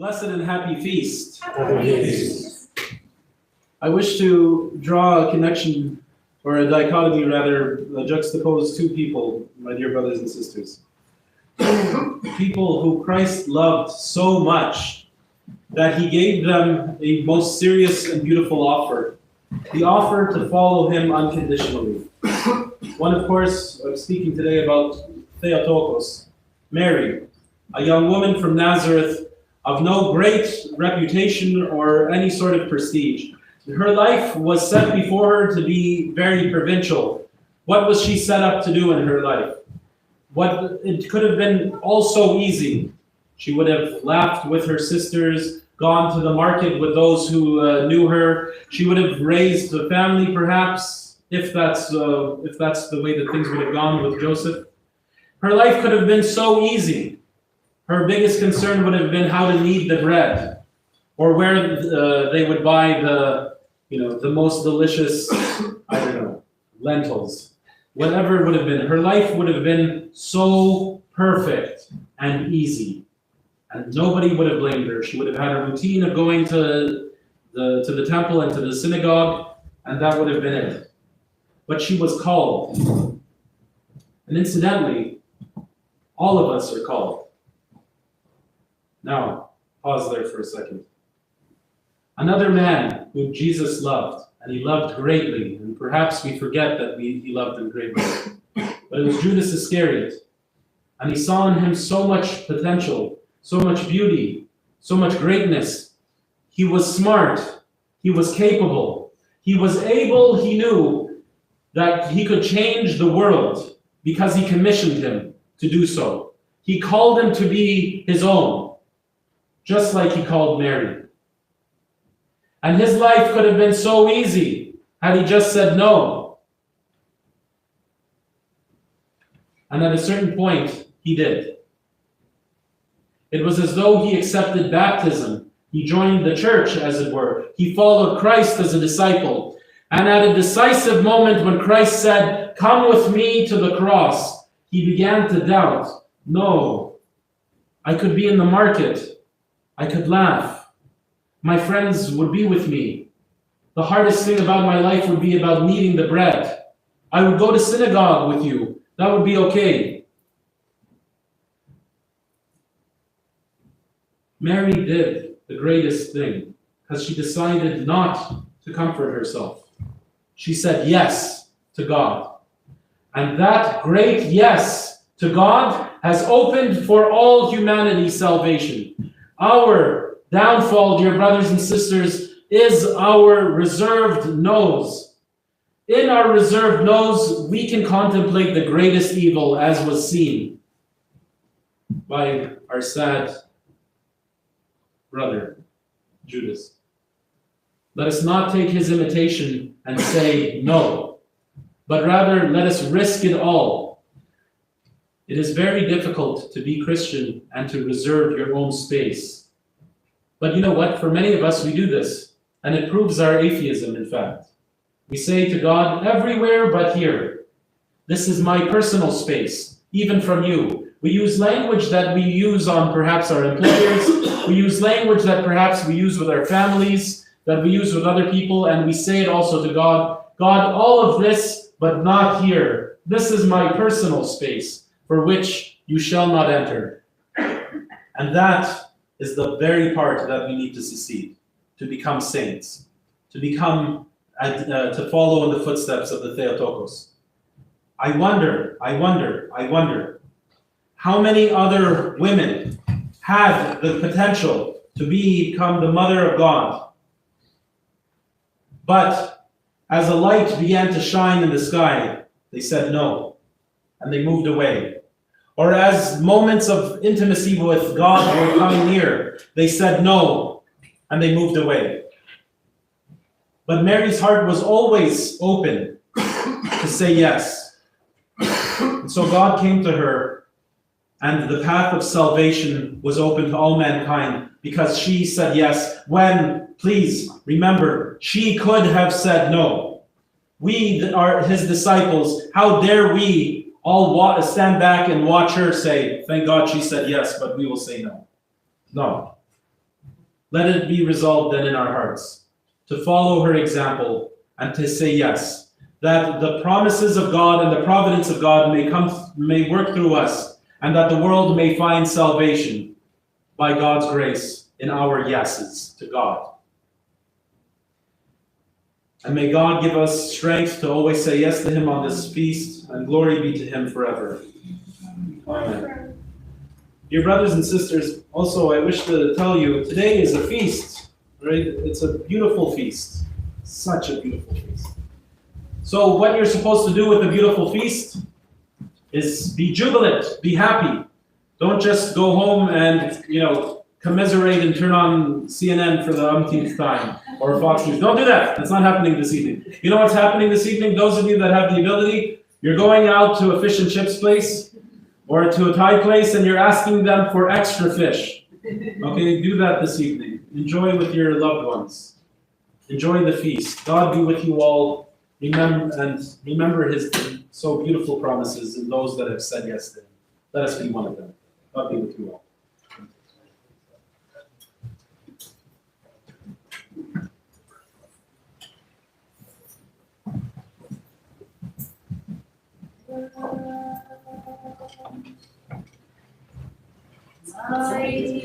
Blessed and happy feast. Happy feast. I wish to draw a connection, or a dichotomy rather, juxtapose two people, my dear brothers and sisters. People who Christ loved so much that he gave them a most serious and beautiful offer. The offer to follow him unconditionally. One, of course, I'm speaking today about Theotokos, Mary, a young woman from Nazareth of no great reputation or any sort of prestige. Her life was set before her to be very provincial. What was she set up to do in her life? It could have been all so easy. She would have laughed with her sisters, gone to the market with those who knew her. She would have raised a family, perhaps, if that's the way that things would have gone with Joseph. Her life could have been so easy. Her biggest concern would have been how to knead the bread, or where they would buy the most delicious, lentils. Whatever it would have been, her life would have been so perfect and easy, and nobody would have blamed her. She would have had a routine of going to the temple and to the synagogue, and that would have been it. But she was called, and incidentally, all of us are called. Now, pause there for a second. Another man whom Jesus loved, and he loved greatly, and perhaps we forget that he loved him greatly, but it was Judas Iscariot. And he saw in him so much potential, so much beauty, so much greatness. He was smart, he was capable, he was able, he knew that he could change the world because he commissioned him to do so. He called him to be his own, just like he called Mary. And his life could have been so easy had he just said no. And at a certain point, he did. It was as though he accepted baptism. He joined the church, as it were. He followed Christ as a disciple. And at a decisive moment when Christ said, "Come with me to the cross," he began to doubt. No, I could be in the market. I could laugh. My friends would be with me. The hardest thing about my life would be about kneading the bread. I would go to synagogue with you. That would be okay. Mary did the greatest thing because she decided not to comfort herself. She said yes to God. And that great yes to God has opened for all humanity salvation. Our downfall, dear brothers and sisters, is our reserved nose. In our reserved nose, we can contemplate the greatest evil as was seen by our sad brother, Judas. Let us not take his imitation and say no, but rather let us risk it all. It is very difficult to be Christian and to reserve your own space. But you know what? For many of us, we do this, and it proves our atheism, in fact. We say to God, everywhere but here. This is my personal space, even from you. We use language that we use on perhaps our employers. We use language that perhaps we use with our families, that we use with other people, and we say it also to God. God, all of this, but not here. This is my personal space, for which you shall not enter. And that is the very part that we need to succeed, to become saints, to follow in the footsteps of the Theotokos. I wonder, how many other women had the potential to become the mother of God, but as a light began to shine in the sky, they said no, and they moved away. Or as moments of intimacy with God were coming near, they said no, and they moved away. But Mary's heart was always open to say yes. And so God came to her, and the path of salvation was open to all mankind because she said yes when, please remember, she could have said no. We are his disciples. How dare we all stand back and watch her say, thank God she said yes, but we will say no. No. Let it be resolved then in our hearts to follow her example and to say yes, that the promises of God and the providence of God may work through us, and that the world may find salvation by God's grace in our yeses to God. And may God give us strength to always say yes to him on this feast, and glory be to him forever. Amen. Dear brothers and sisters, also I wish to tell you, today is a feast, right? It's a beautiful feast. Such a beautiful feast. So what you're supposed to do with a beautiful feast is be jubilant, be happy. Don't just go home and, commiserate and turn on CNN for the umpteenth time, or Fox News. Don't do that. That's not happening this evening. You know what's happening this evening? Those of you that have the ability, you're going out to a fish and chips place or to a Thai place, and you're asking them for extra fish. Okay, do that this evening. Enjoy with your loved ones. Enjoy the feast. God be with you all. Remember his so beautiful promises and those that have said yes to him. Let us be one of them. God be with you all. Mighty